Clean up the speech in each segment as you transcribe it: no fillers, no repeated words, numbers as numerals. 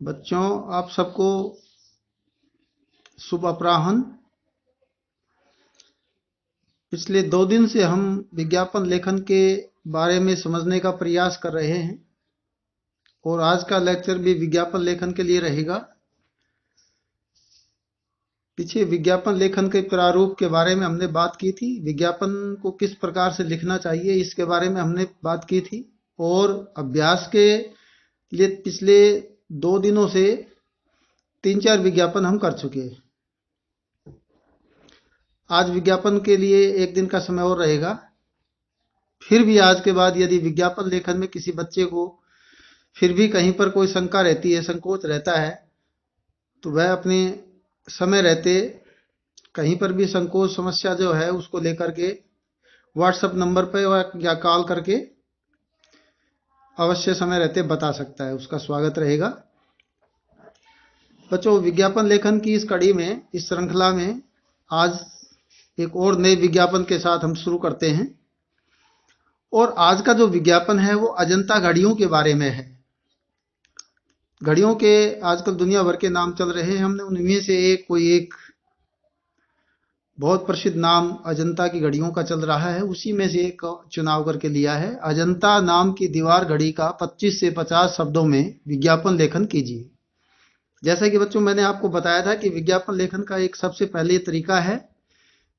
बच्चों, आप सबको शुभ अपराह्न। पिछले 2 दिन से हम विज्ञापन लेखन के बारे में समझने का प्रयास कर रहे हैं और आज का लेक्चर भी विज्ञापन लेखन के लिए रहेगा। पीछे विज्ञापन लेखन के प्रारूप के बारे में हमने बात की थी, विज्ञापन को किस प्रकार से लिखना चाहिए इसके बारे में हमने बात की थी और अभ्यास के लिए पिछले 2 दिनों से 3-4 विज्ञापन हम कर चुके हैं। आज विज्ञापन के लिए 1 दिन का समय और रहेगा। फिर भी आज के बाद यदि विज्ञापन लेखन में किसी बच्चे को फिर भी कहीं पर कोई शंका रहती है, संकोच रहता है, तो वह अपने समय रहते कहीं पर भी संकोच समस्या जो है उसको लेकर के व्हाट्सएप नंबर पर या कॉल करके अवश्य समय रहते बता सकता है। उसका स्वागत रहेगा। बच्चों, विज्ञापन लेखन की इस कड़ी में, इस श्रृंखला में आज एक और नए विज्ञापन के साथ हम शुरू करते हैं और आज का जो विज्ञापन है वो अजंता घड़ियों के बारे में है। घड़ियों के आजकल दुनिया भर के नाम चल रहे हैं, हमने उनमें से कोई एक बहुत प्रसिद्ध नाम अजंता की घड़ियों का चल रहा है, उसी में से एक चुनाव करके लिया है। अजंता नाम की दीवार घड़ी का 25 से 50 शब्दों में विज्ञापन लेखन कीजिए। जैसा कि बच्चों मैंने आपको बताया था कि विज्ञापन लेखन का एक सबसे पहले तरीका है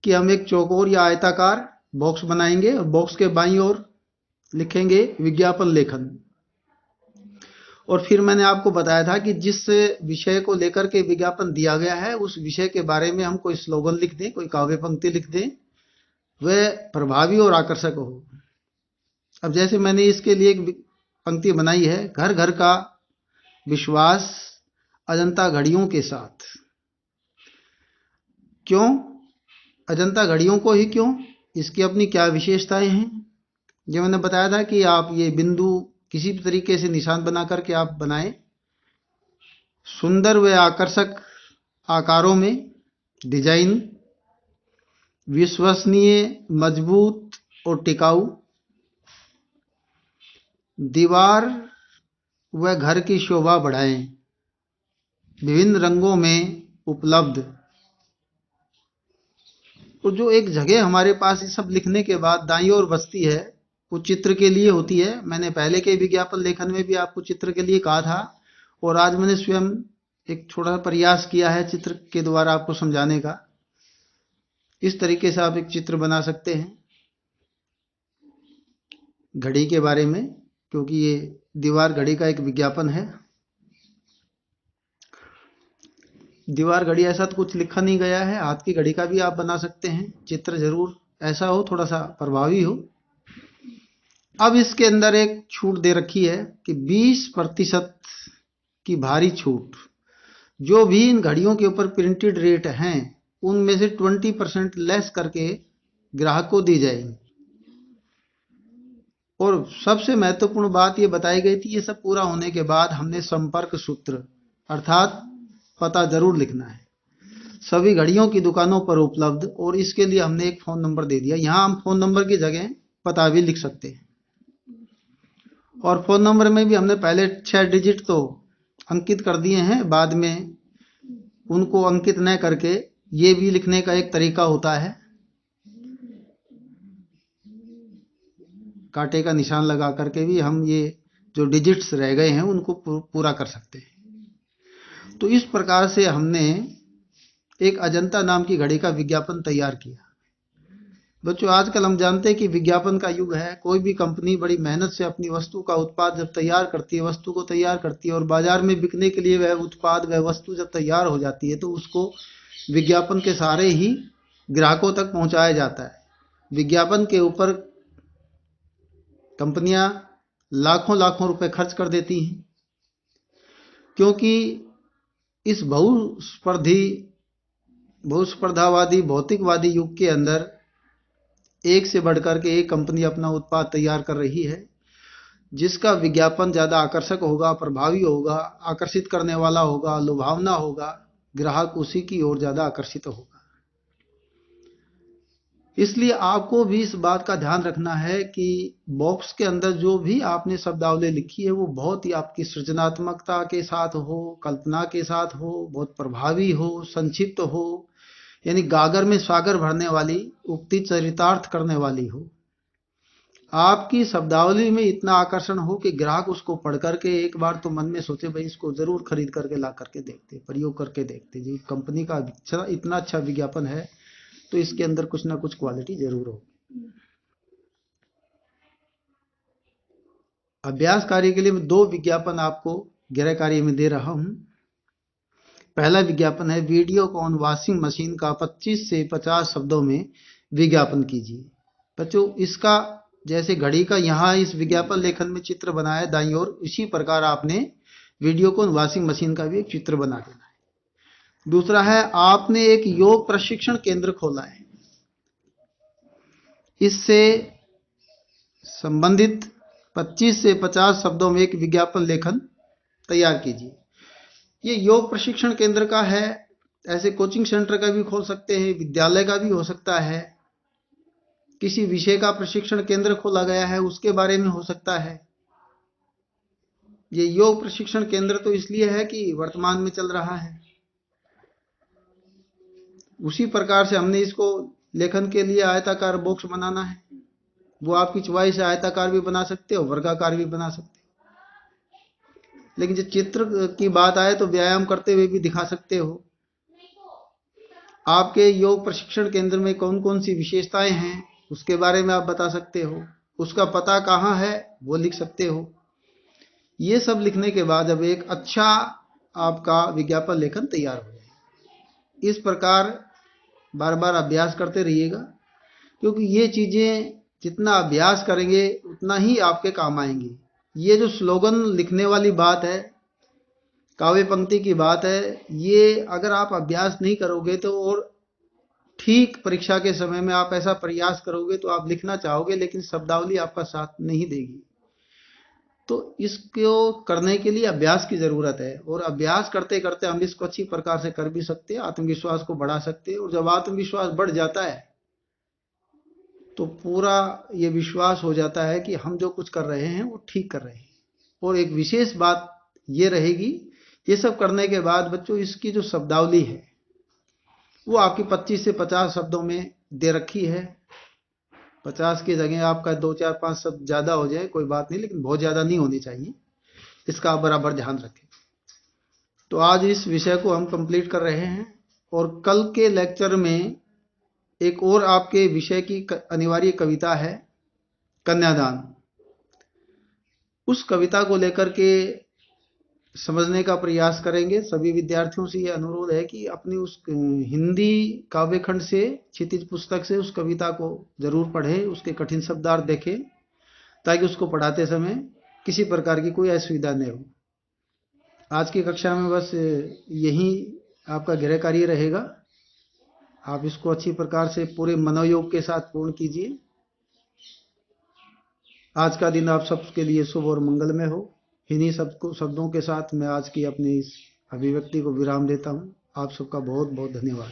कि हम एक चौकोर या आयताकार बॉक्स बनाएंगे और बॉक्स के बाईं ओर लिखेंगे विज्ञापन लेखन। और फिर मैंने आपको बताया था कि जिस विषय को लेकर के विज्ञापन दिया गया है उस विषय के बारे में हम कोई स्लोगन लिख दें, कोई काव्य पंक्ति लिख दें, वह प्रभावी और आकर्षक हो। अब जैसे मैंने इसके लिए एक पंक्ति बनाई है, घर घर का विश्वास अजंता घड़ियों के साथ। क्यों अजंता घड़ियों को ही क्यों? इसकी अपनी क्या विशेषताएं हैं? जो मैंने बताया था कि आप ये बिंदु किसी भी तरीके से निशान बना करके आप बनाएं, सुंदर व आकर्षक आकारों में, डिजाइन विश्वसनीय, मजबूत और टिकाऊ, दीवार व घर की शोभा बढ़ाएं, विभिन्न रंगों में उपलब्ध। और जो एक जगह हमारे पास ये सब लिखने के बाद दाईं ओर बचती है वो चित्र के लिए होती है। मैंने पहले के विज्ञापन लेखन में भी आपको चित्र के लिए कहा था और आज मैंने स्वयं एक छोटा प्रयास किया है चित्र के द्वारा आपको समझाने का। इस तरीके से आप एक चित्र बना सकते हैं घड़ी के बारे में, क्योंकि ये दीवार घड़ी का एक विज्ञापन है। दीवार घड़ी ऐसा तो कुछ लिखा नहीं गया है, हाथ की घड़ी का भी आप बना सकते हैं। चित्र जरूर ऐसा हो, थोड़ा सा प्रभावी हो। अब इसके अंदर एक छूट दे रखी है कि 20% की भारी छूट जो भी इन घड़ियों के ऊपर प्रिंटेड रेट हैं उनमें से 20% लेस करके ग्राहक को दी जाएगी। और सबसे महत्वपूर्ण बात ये बताई गई थी, ये सब पूरा होने के बाद हमने संपर्क सूत्र अर्थात पता जरूर लिखना है। सभी घड़ियों की दुकानों पर उपलब्ध, और इसके लिए हमने एक फोन नंबर दे दिया। यहां हम फोन नंबर की जगह पता भी लिख सकते हैं और फोन नंबर में भी हमने पहले 6 डिजिट तो अंकित कर दिए हैं, बाद में उनको अंकित न करके ये भी लिखने का एक तरीका होता है, कांटे का निशान लगा करके भी हम ये जो डिजिट्स रह गए हैं उनको पूरा कर सकते हैं। तो इस प्रकार से हमने एक अजंता नाम की घड़ी का विज्ञापन तैयार किया। बच्चों, आजकल हम जानते हैं कि विज्ञापन का युग है। कोई भी कंपनी बड़ी मेहनत से अपनी वस्तु का उत्पाद जब तैयार करती है, वस्तु को तैयार करती है और बाजार में बिकने के लिए वह उत्पाद, वह वस्तु जब तैयार हो जाती है तो उसको विज्ञापन के सहारे ही ग्राहकों तक पहुंचाया जाता है। विज्ञापन के ऊपर कंपनियां लाखों लाखों रुपए खर्च कर देती हैं, क्योंकि इस बहुस्पर्धावादी भौतिकवादी युग के अंदर एक से बढ़कर के एक कंपनी अपना उत्पाद तैयार कर रही है। जिसका विज्ञापन ज्यादा आकर्षक होगा, प्रभावी होगा, आकर्षित करने वाला होगा, लुभावना होगा, ग्राहक उसी की ओर ज्यादा आकर्षित होगा। इसलिए आपको भी इस बात का ध्यान रखना है कि बॉक्स के अंदर जो भी आपने शब्दावली लिखी है वो बहुत ही आपकी सृजनात्मकता के साथ हो, कल्पना के साथ हो, बहुत प्रभावी हो, संक्षिप्त हो, यानी गागर में सागर भरने वाली, उक्ति चरितार्थ करने वाली हो। आपकी शब्दावली में इतना आकर्षण हो कि ग्राहक उसको पढ़ करके एक बार तो मन में सोचे भाई इसको जरूर खरीद करके ला करके देखते, प्रयोग करके देखते, जी कंपनी का इतना अच्छा विज्ञापन है तो इसके अंदर कुछ ना कुछ क्वालिटी जरूर हो। अभ्यास कार्य के लिए मैं 2 विज्ञापन आपको गृह कार्य में दे रहा हूं। पहला विज्ञापन है वीडियोकॉन वॉशिंग मशीन का 25 से 50 शब्दों में विज्ञापन कीजिए। बच्चों इसका जैसे घड़ी का यहाँ इस विज्ञापन लेखन में चित्र बनाया दाईं ओर, इसी प्रकार आपने वीडियोकॉन वॉशिंग मशीन का भी एक चित्र बना देना है। दूसरा है आपने एक योग प्रशिक्षण केंद्र खोला है, इससे संबंधित 25 से 50 शब्दों में एक विज्ञापन लेखन तैयार कीजिए। ये योग प्रशिक्षण केंद्र का है, ऐसे कोचिंग सेंटर का भी खोल सकते हैं, विद्यालय का भी हो सकता है, किसी विषय का प्रशिक्षण केंद्र खोला गया है उसके बारे में हो सकता है। ये योग प्रशिक्षण केंद्र तो इसलिए है कि वर्तमान में चल रहा है, उसी प्रकार से हमने इसको लेखन के लिए आयताकार बॉक्स बनाना है, वो आपकी चॉइस है, आयताकार भी बना सकते हो, वर्गाकार भी बना सकते हो, लेकिन जब चित्र की बात आए तो व्यायाम करते हुए भी दिखा सकते हो। आपके योग प्रशिक्षण केंद्र में कौन कौन सी विशेषताएं हैं उसके बारे में आप बता सकते हो, उसका पता कहाँ है वो लिख सकते हो। ये सब लिखने के बाद अब एक अच्छा आपका विज्ञापन लेखन तैयार हो जाए। इस प्रकार बार बार अभ्यास करते रहिएगा, क्योंकि ये चीजें जितना अभ्यास करेंगे उतना ही आपके काम आएंगी। ये जो स्लोगन लिखने वाली बात है, काव्य पंक्ति की बात है, ये अगर आप अभ्यास नहीं करोगे तो और ठीक परीक्षा के समय में आप ऐसा प्रयास करोगे तो आप लिखना चाहोगे लेकिन शब्दावली आपका साथ नहीं देगी। तो इसको करने के लिए अभ्यास की जरूरत है, और अभ्यास करते करते हम इसको अच्छी प्रकार से कर भी सकते हैं, आत्मविश्वास को बढ़ा सकते हैं। और जब आत्मविश्वास बढ़ जाता है तो पूरा ये विश्वास हो जाता है कि हम जो कुछ कर रहे हैं वो ठीक कर रहे हैं। और एक विशेष बात ये रहेगी, ये सब करने के बाद बच्चों इसकी जो शब्दावली है वो आपकी 25 से 50 शब्दों में दे रखी है। 50 की जगह आपका 2 4 5 शब्द ज्यादा हो जाए कोई बात नहीं, लेकिन बहुत ज्यादा नहीं होनी चाहिए, इसका आप बराबर ध्यान रखें। तो आज इस विषय को हम कंप्लीट कर रहे हैं, और कल के लेक्चर में एक और आपके विषय की अनिवार्य कविता है कन्यादान। उस कविता को लेकर के समझने का प्रयास करेंगे। सभी विद्यार्थियों से ये अनुरोध है कि अपनी उस हिंदी काव्यखंड से, क्षितिज पुस्तक से उस कविता को जरूर पढ़ें, उसके कठिन शब्दार्थ देखें, ताकि उसको पढ़ाते समय किसी प्रकार की कोई असुविधा नहीं हो। आज की कक्षा में बस यही आपका गृह कार्य रहेगा। आप इसको अच्छी प्रकार से पूरे मनोयोग के साथ पूर्ण कीजिए। आज का दिन आप सबके लिए शुभ और मंगलमय हो। इन्हीं शब्दों के साथ मैं आज की अपनी इस अभिव्यक्ति को विराम देता हूँ। आप सबका बहुत बहुत धन्यवाद।